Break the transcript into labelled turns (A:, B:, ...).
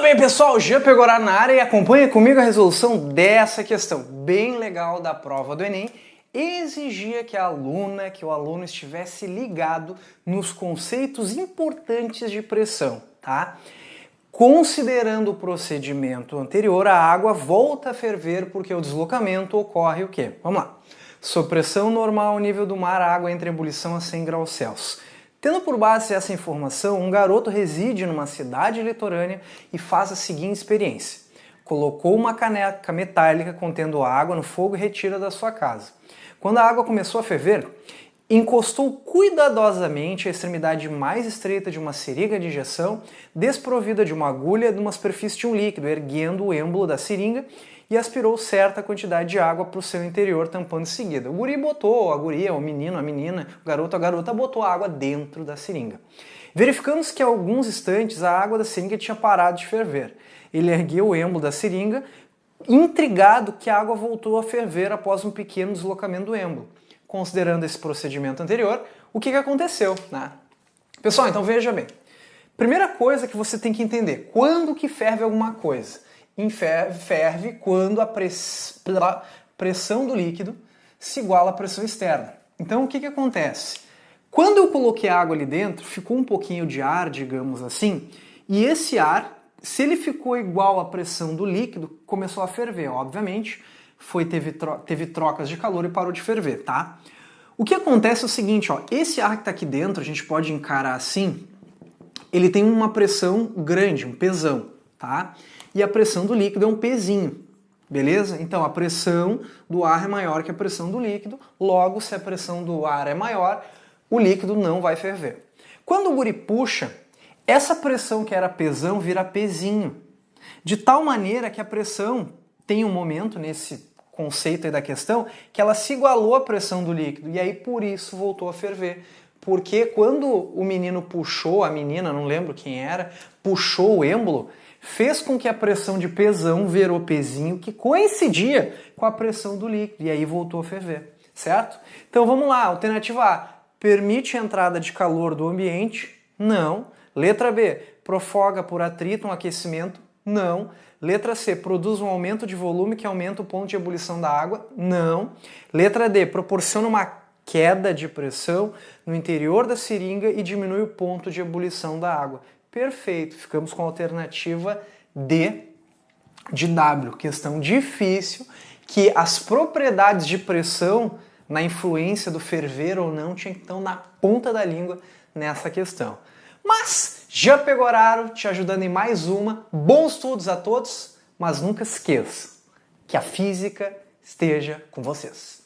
A: bem, pessoal? Jean Pegoraro na área e acompanha comigo a resolução dessa questão bem legal da prova do Enem. Exigia que a aluna, que o aluno estivesse ligado nos conceitos importantes de pressão, tá? Considerando o procedimento anterior, a água volta a ferver porque o deslocamento ocorre o quê? Vamos lá. Sob pressão normal ao nível do mar, a água entra em ebulição a 100 graus Celsius. Tendo por base essa informação, um garoto reside numa cidade litorânea e faz a seguinte experiência. Colocou uma caneca metálica contendo água no fogo e retira da sua casa. Quando a água começou a ferver, encostou cuidadosamente a extremidade mais estreita de uma seringa de injeção, desprovida de uma agulha de uma superfície de um líquido, erguendo o êmbolo da seringa e aspirou certa quantidade de água para o seu interior, tampando em seguida. O guri botou, a guria, o menino, a menina, o garoto, a garota botou a água dentro da seringa. Verificamos que a alguns instantes a água da seringa tinha parado de ferver. Ele ergueu o êmbolo da seringa, intrigado que a água voltou a ferver após um pequeno deslocamento do êmbolo. Considerando esse procedimento anterior, o que aconteceu, né? Pessoal, então veja bem. Primeira coisa que você tem que entender, quando que ferve alguma coisa? Ferve quando a pressão do líquido se iguala à pressão externa. Então o que acontece? Quando eu coloquei água ali dentro, ficou um pouquinho de ar, digamos assim, e esse ar, se ele ficou igual à pressão do líquido, começou a ferver, obviamente, teve trocas de calor e parou de ferver, tá? O que acontece é o seguinte, ó, esse ar que está aqui dentro, a gente pode encarar assim, ele tem uma pressão grande, um pesão, tá? E a pressão do líquido é um pezinho, beleza? Então a pressão do ar é maior que a pressão do líquido, logo se a pressão do ar é maior, o líquido não vai ferver. Quando o guri puxa, essa pressão que era pesão vira pezinho, de tal maneira que a pressão tem um momento nesse conceito aí da questão que ela se igualou à pressão do líquido e aí por isso voltou a ferver. Porque quando o menino puxou, a menina, não lembro quem era, puxou o êmbolo, fez com que a pressão de pesão virou pezinho, que coincidia com a pressão do líquido, e aí voltou a ferver, certo? Então vamos lá, alternativa A, permite a entrada de calor do ambiente? Não. Letra B, provoca por atrito um aquecimento? Não. Letra C, produz um aumento de volume que aumenta o ponto de ebulição da água? Não. Letra D, proporciona uma queda de pressão no interior da seringa e diminui o ponto de ebulição da água. Perfeito, ficamos com a alternativa D de W, questão difícil, que as propriedades de pressão na influência do ferver ou não tinham que estar na ponta da língua nessa questão. Mas Jean Pegoraro te ajudando em mais uma, bons estudos a todos, mas nunca esqueça que a física esteja com vocês.